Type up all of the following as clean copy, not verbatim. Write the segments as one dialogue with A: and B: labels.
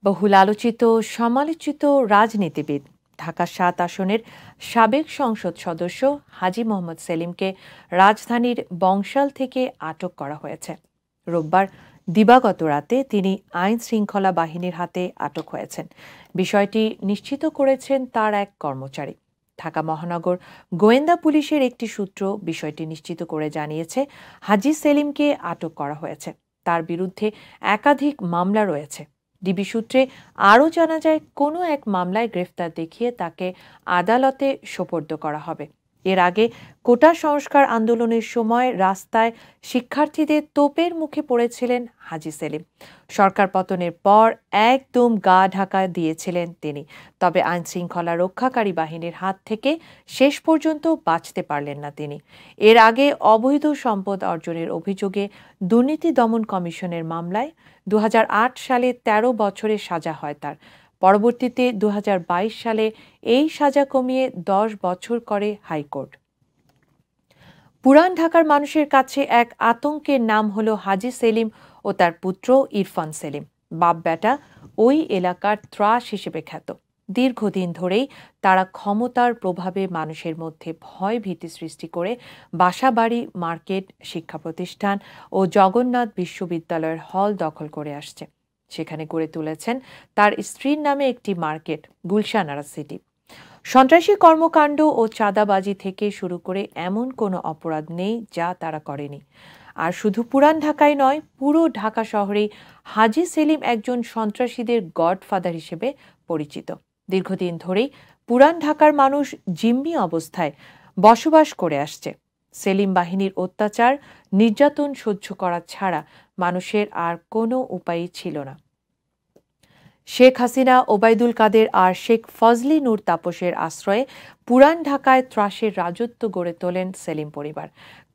A: বহুল আলোচিত সমালোচিত রাজনীতিবিদ ঢাকা ৭ আসনের সাবেক সংসদ সদস্য হাজী মোহাম্মদ সেলিমকে রাজধানীর বংশাল থেকে আটক করা হয়েছে। রোববার দিবাগত রাতে তিনি আইন শৃঙ্খলা বাহিনীর হাতে আটক হয়েছেন। বিষয়টি নিশ্চিত করেছেন তার এক কর্মচারী। ঢাকা মহানগর গোয়েন্দা পুলিশের একটি সূত্র বিষয়টি নিশ্চিত করে জানিয়েছে, হাজী সেলিমকে আটক করা হয়েছে। তার বিরুদ্ধে একাধিক মামলা রয়েছে। ডিবি সূত্রে আরও জানা যায়, কোনো এক মামলায় গ্রেফতার দেখিয়ে তাকে আদালতে সোপর্দ করা হবে। এর আগে কোটা সংস্কার আন্দোলনের সময় রাস্তায় শিক্ষার্থীদের তোপের মুখে পড়েছিলেন হাজী সেলিম। সরকার পতনের পর একদম গা ঢাকা দিয়েছিলেন তিনি, তবে আইন শৃঙ্খলা রক্ষাকারী বাহিনীর হাত থেকে শেষ পর্যন্ত বাঁচতে পারলেন না তিনি। এর আগে অবৈধ সম্পদ অর্জনের অভিযোগে দুর্নীতি দমন কমিশনের মামলায় 2008 সালে 13 বছরের সাজা হয় তার। পরবর্তীতে 2022 সালে এই সাজা কমিয়ে 10 বছর করে হাইকোর্ট। পুরান ঢাকার মানুষের কাছে এক আতঙ্কের নাম হলো হাজী সেলিম ও তার পুত্র ইরফান সেলিম। বাপ বেটা ওই এলাকার ত্রাস হিসেবে খ্যাত। দীর্ঘদিন ধরেই তারা ক্ষমতার প্রভাবে মানুষের মধ্যে ভয় ভীতি সৃষ্টি করে বাসাবাড়ি, মার্কেট, শিক্ষা প্রতিষ্ঠান ও জগন্নাথ বিশ্ববিদ্যালয়ের হল দখল করে আসছে। সেখানে গড়ে তুলেছেন তার স্ত্রীর নামে একটি মার্কেট, গুলশান আরা সিটি। সন্ত্রাসী কর্মকাণ্ড ও চাঁদাবাজি থেকে শুরু করে এমন কোনো অপরাধ নেই যা তারা করেনি। আর শুধু পুরান ঢাকায় নয়, পুরো ঢাকা শহরেই হাজী সেলিম একজন সন্ত্রাসীদের গডফাদার হিসেবে পরিচিত। দীর্ঘদিন ধরেই পুরান ঢাকার মানুষ জিম্মি অবস্থায় বসবাস করে আসছে। সেলিম বাহিনীর অত্যাচার, নির্যাতন সহ্য করা ছাড়া মানুষের আর কোনো উপায়ই ছিল না। শেখ হাসিনা, ওবায়দুল কাদের আর শেখ ফজলি নূর তাপসের আশ্রয়ে পুরান ঢাকায় ত্রাসের রাজত্ব গড়ে তোলেন সেলিম পরিবার।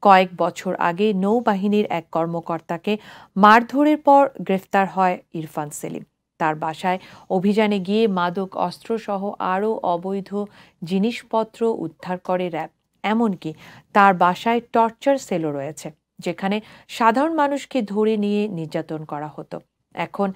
A: কয়েক বছর আগে নৌবাহিনীর এক কর্মকর্তাকে মারধরের পর গ্রেফতার হয় ইরফান সেলিম। তার বাসায় অভিযানে গিয়ে মাদক অস্ত্রসহ আরও অবৈধ জিনিসপত্র উদ্ধার করে র্যাব। এমনকি তার বাসায় টর্চার সেলও রয়েছে, যেখানে সাধারণ মানুষকে ধরে নিয়ে নির্যাতন করা হতো। এখন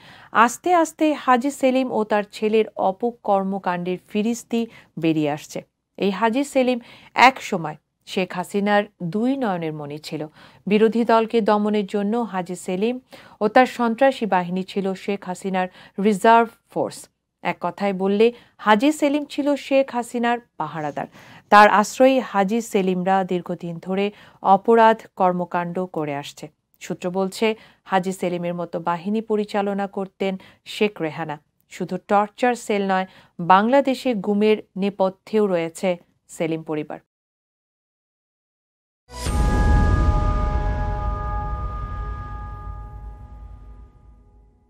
A: আস্তে আস্তে হাজী সেলিম ও তার ছেলের অপকর্মকাণ্ডের ফিরিস্তি বেরিয়ে আসছে। এই হাজী সেলিম এক সময় শেখ হাসিনার দুই নয়নের মণি ছিল। বিরোধী দলকে দমনের জন্য হাজী সেলিম ও তার সন্ত্রাসী বাহিনী ছিল শেখ হাসিনার রিজার্ভ ফোর্স। এক কথায় বললে হাজী সেলিম ছিল শেখ হাসিনার পাহারাদার। তার আশ্রয়ী হাজী সেলিমরা দীর্ঘদিন ধরে অপরাধ কর্মকাণ্ড করে আসছে। সূত্র বলছে, হাজী সেলিমের মতো বাহিনী পরিচালনা করতেন শেখ রেহানা। শুধু টর্চার সেল নয়, বাংলাদেশে গুমের নেপথ্যেও রয়েছে সেলিম পরিবার।